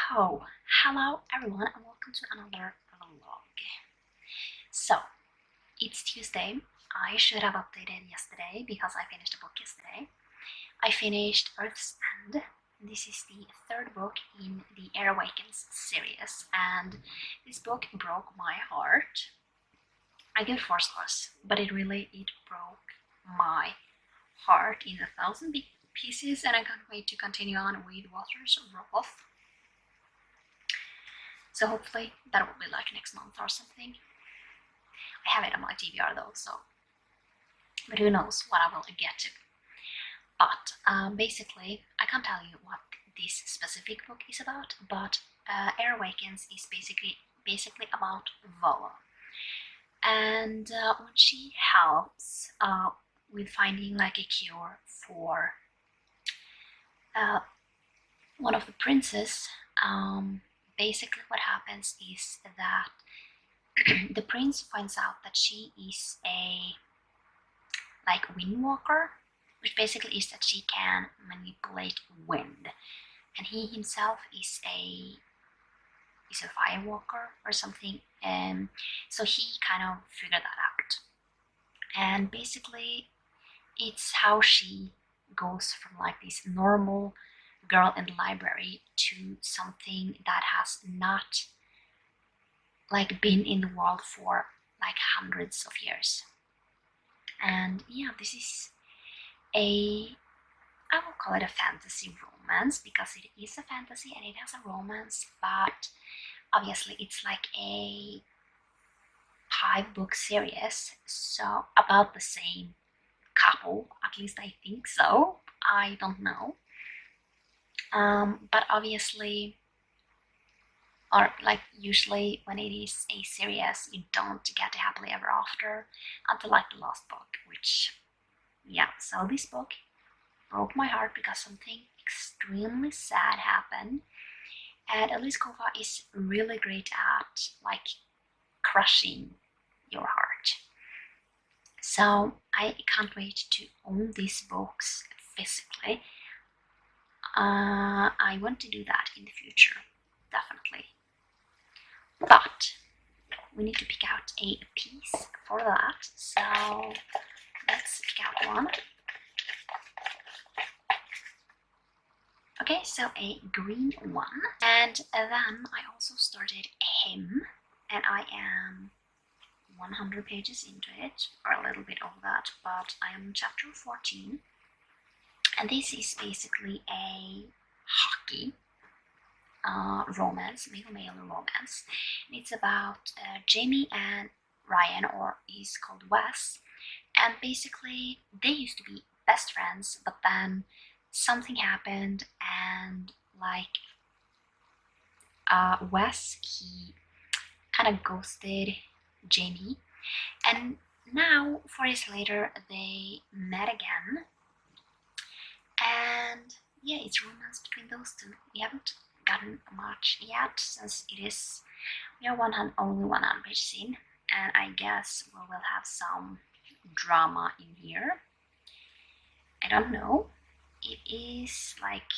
So, hello everyone and welcome to another vlog. So, it's Tuesday. I should have updated yesterday because I finished a book yesterday. I finished Earth's End. This is the third book in the Air Awakens series, and this book broke my heart. I give 4 stars, but it broke my heart in 1,000 big pieces, and I can't wait to continue on with Waters of Wrath. So hopefully that will be like next month or something. I have it on my TBR though, so but who knows what I will get to. But basically, I can't tell you what this specific book is about, but Air Awakens is basically about Vola. And when she helps with finding like a cure for one of the princes, basically what happens is that the prince finds out that she is a like windwalker, which basically is that she can manipulate wind, and he himself is a firewalker or something, and so he kind of figured that out. And basically it's how she goes from like this normal girl in the library to something that has not like been in the world for like hundreds of years. And yeah, this is I will call it a fantasy romance because it is a fantasy and it has a romance, but obviously it's like a 5-book series, so about the same couple, at least I think so. I don't know. But obviously, or like usually when it is a series, you don't get a happily ever after until like the last book, which, yeah, so this book broke my heart because something extremely sad happened, and Elise Kova is really great at like crushing your heart. So I can't wait to own these books physically. I want to do that in the future, definitely. But we need to pick out a piece for that, so let's pick out one. Okay, so a green one. And then I also started Him, and I am 100 pages into it, or a little bit over that, but I am chapter 14. And this is basically a hockey romance, male romance. And it's about Jamie and Ryan, or he's called Wes, and basically they used to be best friends, but then something happened, and like Wes, he kind of ghosted Jamie, and now 4 years later they met again, and yeah, it's romance between those two. We haven't gotten much yet since we are only 100 pages in, and I guess we will have some drama in here. I don't know. It is like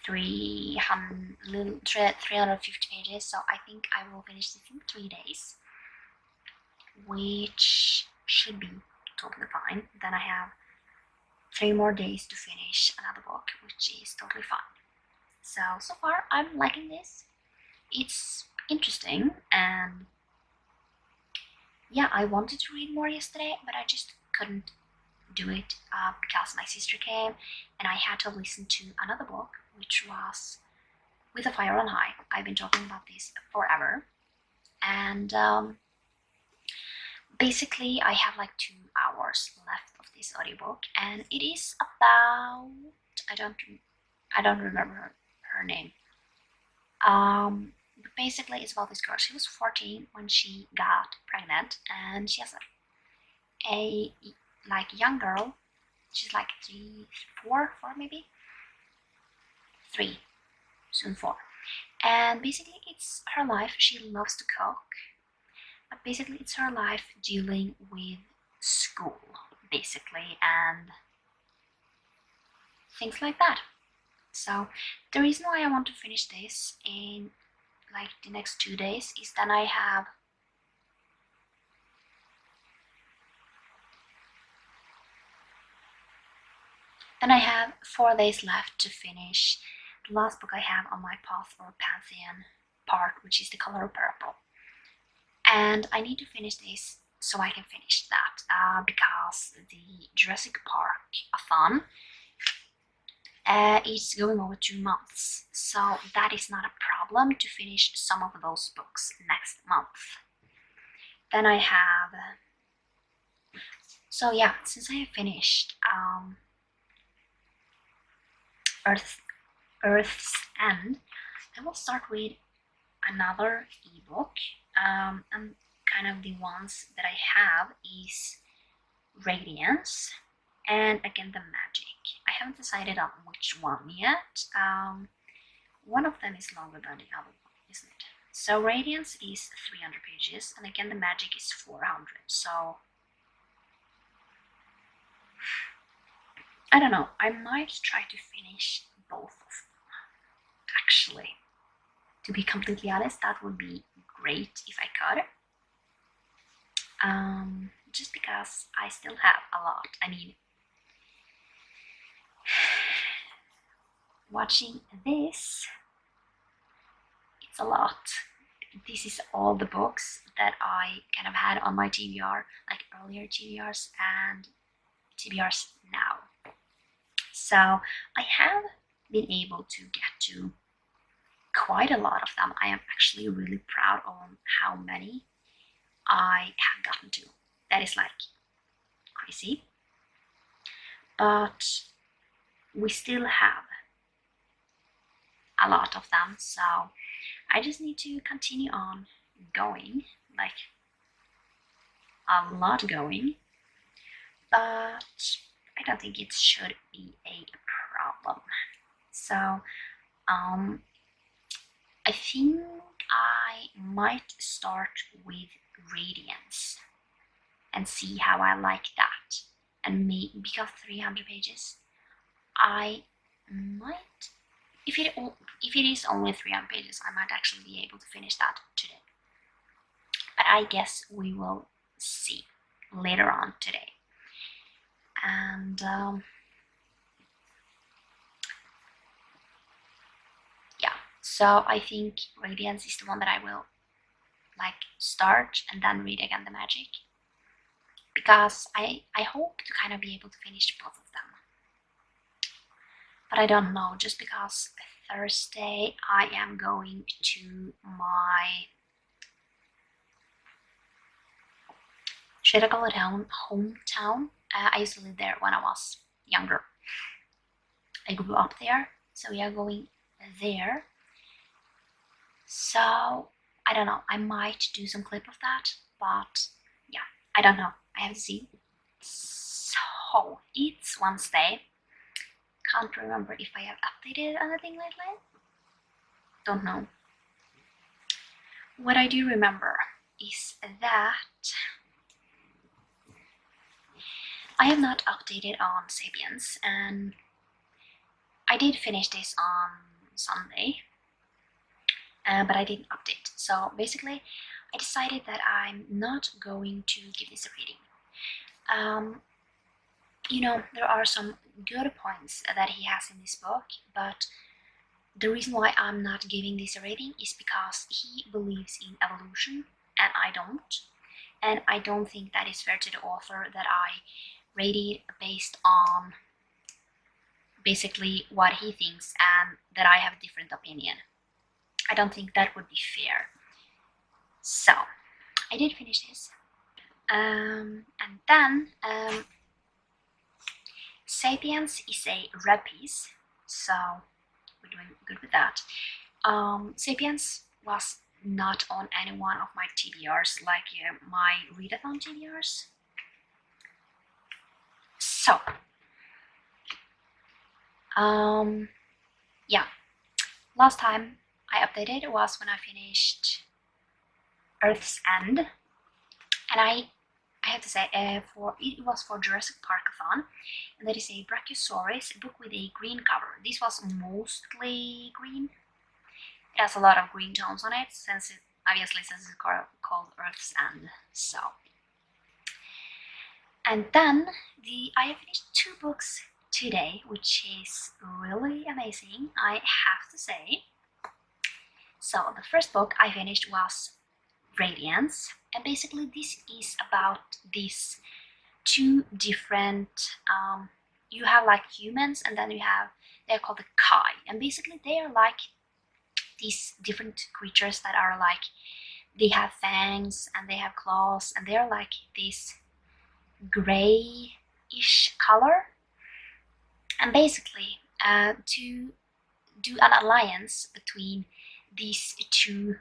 350 pages, so I think I will finish this in 3 days, which should be totally fine. Then I have 3 more days to finish another book, which is totally fine. So far I'm liking this. It's interesting, and yeah, I wanted to read more yesterday, but I just couldn't do it because my sister came and I had to listen to another book, which was With a Fire on High. I've been talking about this forever, and basically I have like 2 hours left of this audiobook, and it is about, I don't remember her name. But basically it's about this girl. She was 14 when she got pregnant, and she has a like young girl. She's like 4 maybe 3, soon 4, and basically it's her life. She loves to cook, but basically it's her life dealing with school basically and things like that. So the reason why I want to finish this in like the next 2 days is then I have Then I have 4 days left to finish the last book I have on my Path or Pantheon part, which is The Color of Purple. And I need to finish this so I can finish that, because the Jurassic Park-a-thon is going over 2 months. So that is not a problem to finish some of those books next month. Then I have... So yeah, since I have finished Earth's End, I will start with another ebook, and kind of the ones that I have is Radiance and Again the Magic. I haven't decided on which one yet. One of them is longer than the other one, isn't it? So Radiance is 300 pages and Again the Magic is 400, so I don't know, I might try to finish both of them, actually. To be completely honest, that would be great if I could. Just because I still have a lot. I mean, watching this, it's a lot. This is all the books that I kind of had on my TBR, like earlier TBRs and TBRs now. So I have been able to get to quite a lot of them. I am actually really proud on how many I have gotten to. That is like crazy. But we still have a lot of them, so I just need to continue on going, like a lot going, but I don't think it should be a problem. So I think I might start with Radiance and see how I like that. And because 300 pages, I might, if it is only 300 pages, I might actually be able to finish that today. But I guess we will see later on today. And yeah, so I think Radiance is the one that I will like start and then read Again the Magic, because I hope to kind of be able to finish both of them. But I don't know, just because Thursday I am going to my, should I call it hometown? I used to live there when I was younger. I grew up there, so we are going there. So I don't know, I might do some clip of that, but yeah, I don't know, I have to see. So it's Wednesday. Can't remember if I have updated anything lately. Don't know. What I do remember is that I have not updated on Sapiens, and I did finish this on Sunday, but I didn't update. So basically, I decided that I'm not going to give this a reading. You know, there are some good points that he has in this book, but the reason why I'm not giving this a rating is because he believes in evolution and I don't. And I don't think that is fair to the author that I rate it based on basically what he thinks and that I have a different opinion. I don't think that would be fair. So I did finish this. And then Sapiens is a red piece, so we're doing good with that. Sapiens was not on any one of my TBRs, like my readathon TBRs. So, yeah, last time I updated was when I finished Earth's End, and I have to say, it was for Jurassic Park-a-thon. Parkathon, and that is a Brachiosaurus, a book with a green cover. This was mostly green. It has a lot of green tones on it, since it's called Earth's End. So, and then I have finished 2 books today, which is really amazing, I have to say. So the first book I finished was Radiance, and basically this is about these 2 different, you have like humans, and then they're called the Kai, and basically they are like these different creatures that are like, they have fangs and they have claws, and they're like this grayish color. And basically, to do an alliance between these 2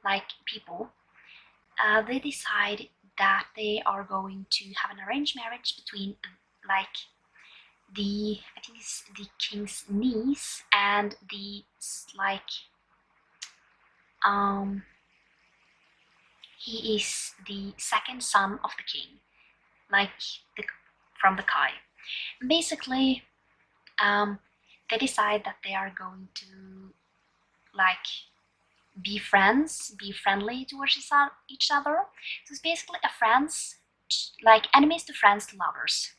like people, they decide that they are going to have an arranged marriage between like I think it's the king's niece and the like he is the second son of the king, like from the Kai. Basically, they decide that they are going to like be friendly towards each other. So it's basically like enemies to friends to lovers.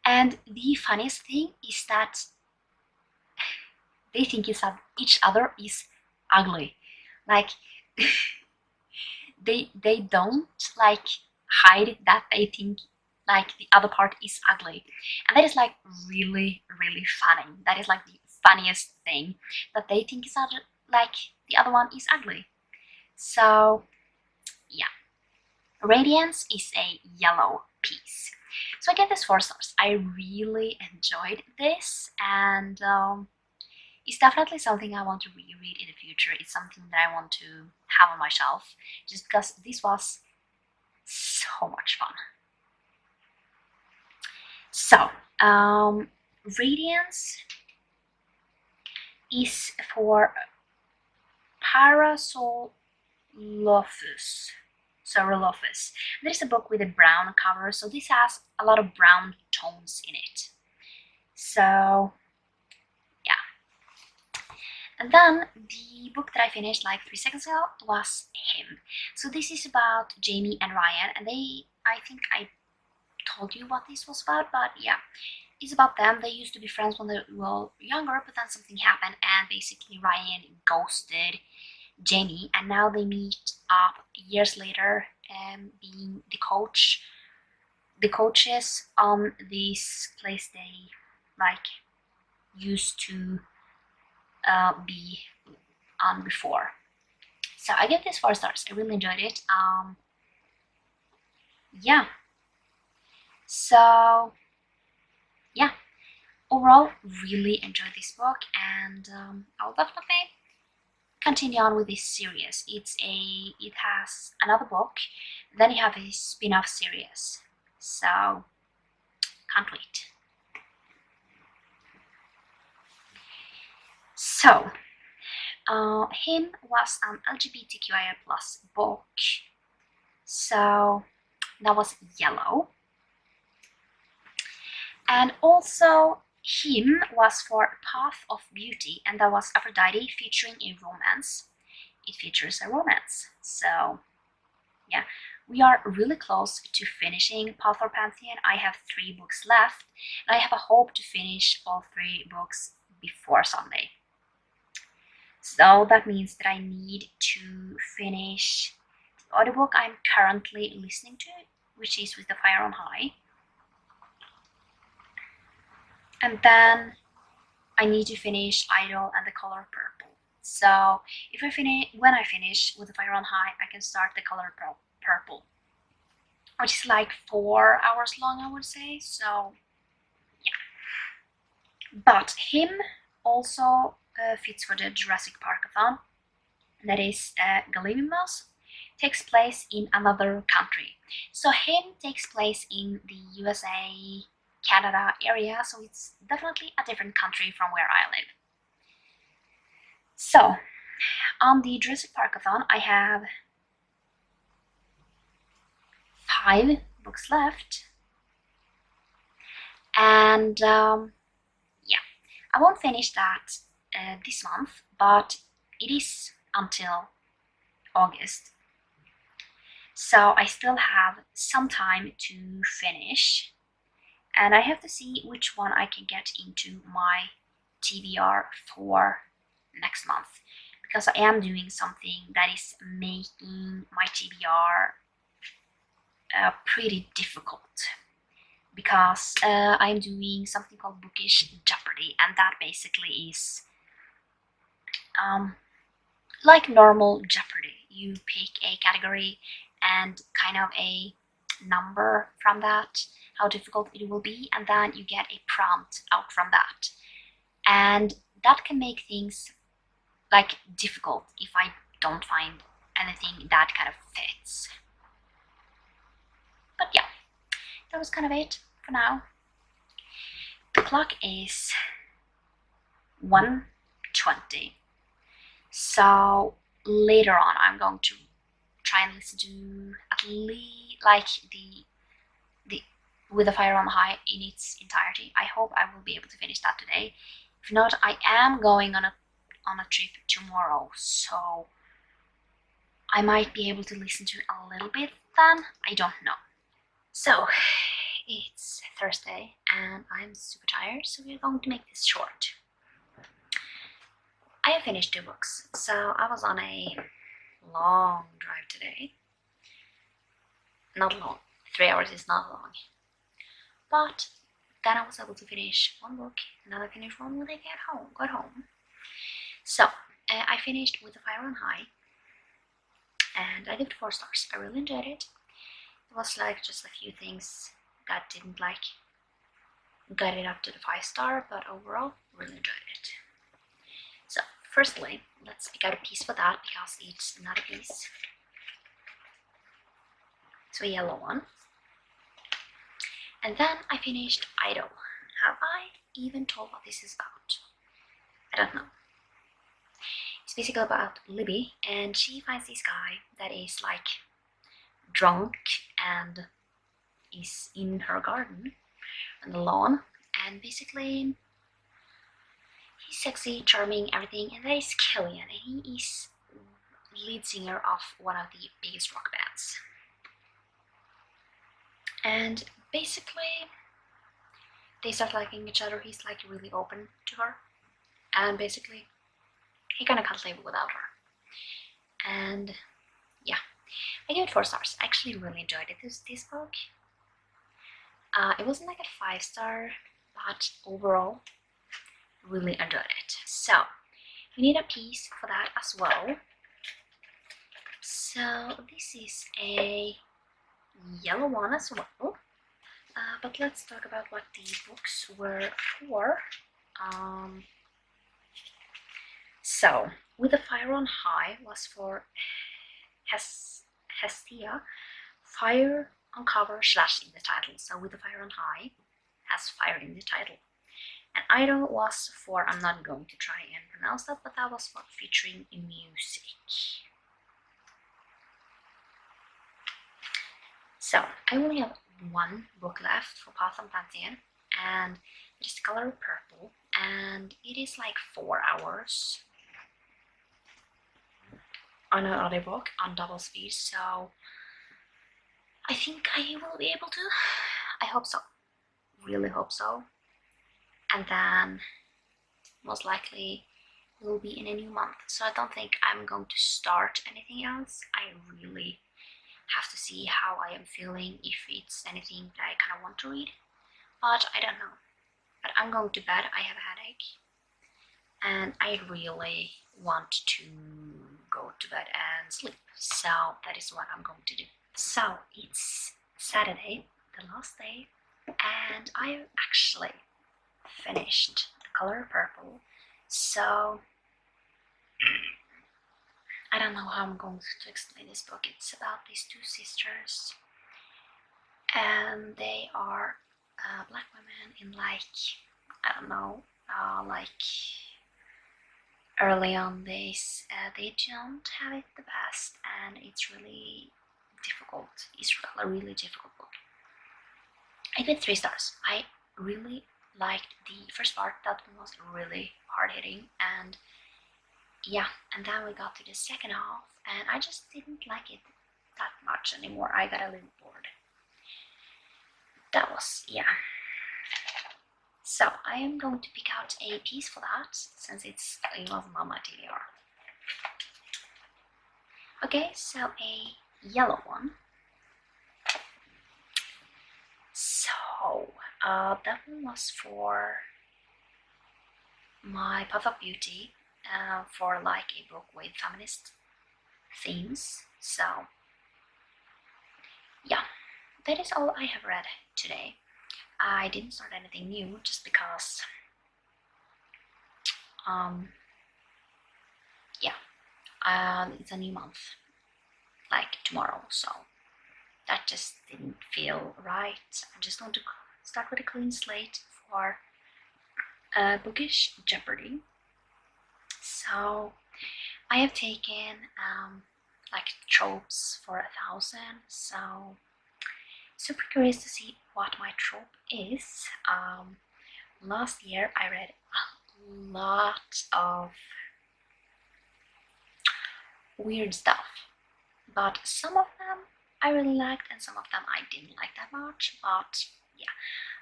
And the funniest thing is that they think each other is ugly. Like they don't like hide that they think like the other part is ugly, and that is like really funny. That is like the funniest thing, that they think like the other one is ugly. So yeah, Radiance is a yellow piece. So I get this 4 stars. I really enjoyed this, and it's definitely something I want to reread in the future. It's something that I want to have on my shelf, just because this was so much fun. So, Radiance is for Parasollophus. Sorolophus. There's a book with a brown cover, so this has a lot of brown tones in it. So, yeah. And then the book that I finished like 3 seconds ago was Him. So this is about Jamie and Ryan, and I think I told you what this was about, but yeah, it's about them. They used to be friends when they were younger, but then something happened, and basically Ryan ghosted Jamie, and now they meet up years later, being the coaches on this place they like used to be on before. So I give this 4 stars. I really enjoyed it. Yeah. So yeah, overall, really enjoyed this book, and I'll definitely continue on with this series. It has another book, then you have a spin-off series. So can't wait. So, Him was an LGBTQIA plus book. So that was yellow. And also Him was for Path of Beauty, and that was Aphrodite featuring a romance. It features a romance. So yeah, we are really close to finishing Path of Pantheon. I have 3 books left, and I have a hope to finish all 3 books before Sunday. So that means that I need to finish the audiobook I'm currently listening to, which is With the Fire on High. And then I need to finish Idol and The Color Purple. So when I finish With the Fire on High, I can start The Color Purple, which is like 4 hours long, I would say. So yeah, but Him also fits for the Jurassic Parkathon. That is Gallimimos, takes place in another country. So Him takes place in the USA, Canada area, so it's definitely a different country from where I live. So, on the Jurassic Parkathon, I have 5 books left, And yeah, I won't finish that this month, but it is until August, so I still have some time to finish, and I have to see which one I can get into my TBR for next month, because I am doing something that is making my TBR pretty difficult, because I'm doing something called Bookish Jeopardy, and that basically is like normal Jeopardy. You pick a category and kind of a number from that, how difficult it will be, and then you get a prompt out from that. And that can make things like difficult if I don't find anything that kind of fits. But yeah, that was kind of it for now. The clock is 1:20, so later on I'm going to try and listen to at least like the With the Fire on High in its entirety. I hope I will be able to finish that today. If not, I am going on a trip tomorrow, so I might be able to listen to a little bit then. I don't know. So it's Thursday and I'm super tired, so we're going to make this short. I have finished 2 books, so I was on a long drive today. Not long. 3 hours is not long. But then I was able to finish 1 book, and then I finished one when I got home. So I finished With the Fire on High, and I gave it 4 stars. I really enjoyed it. It was like just a few things that didn't like get it up to the 5-star, but overall really enjoyed it. So firstly, let's pick out a piece for that, because it's not a piece. So a yellow one. And then I finished Idol. Have I even told what this is about? I don't know. It's basically about Libby, and she finds this guy that is like drunk and is in her garden on the lawn, and basically he's sexy, charming, everything, and that is Killian, and he is lead singer of one of the biggest rock bands. And basically they start liking each other. He's like really open to her, and basically he kinda can't live without her. And yeah, I give it 4 stars. I actually really enjoyed it, this book. It wasn't like a 5-star, but overall really enjoyed it. So you need a piece for that as well. So this is a yellow one as well. But let's talk about what the books were for. So, With the Fire on High was for Hestia. Fire on cover / in the title. So With the Fire on High has fire in the title. And Idol was for, I'm not going to try and pronounce that, but that was for featuring in music. So I only have 1 book left for Path and Pantheon, and it is the color purple, and it is like 4 hours on an audiobook on double speed, so I think I will be able to. I hope so. Really hope so. And then most likely it will be in a new month, so I don't think I'm going to start anything else. I really have to see how I am feeling, if it's anything that I kind of want to read, but I don't know. But I'm going to bed. I have a headache, and I really want to go to bed and sleep, so that is what I'm going to do. So it's Saturday, the last day, and I actually finished The Color Purple, so I don't know how I'm going to explain this book. It's about these 2 sisters, and they are black women in like, I don't know, like early on days. They don't have it the best, and it's really difficult. It's a really difficult book. I give 3 stars. I really liked the first part. That one was really hard hitting, and yeah, and then we got to the second half, and I just didn't like it that much anymore. I got a little bored. That was, yeah. So I am going to pick out a piece for that, since it wasn't on my TBR. Okay, so a yellow one. So that one was for my Path of Beauty, for like a book with feminist themes. So yeah, that is all I have read today. I didn't start anything new just because yeah, it's a new month, like tomorrow, so that just didn't feel right. I just want to start with a clean slate for bookish Jeopardy. So I have taken like tropes for 1,000, so super curious to see what my trope is. Last year I read a lot of weird stuff, but some of them I really liked and some of them I didn't like that much. But yeah,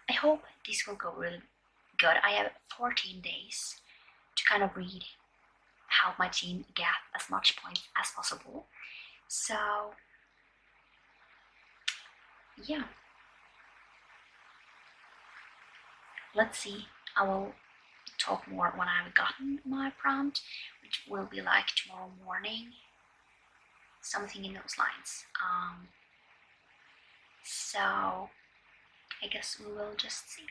I hope this will go really good. I have 14 days to kind of read, help my team get as much points as possible. So yeah, let's see. I will talk more when I've gotten my prompt, which will be like tomorrow morning, something in those lines. So I guess we will just see.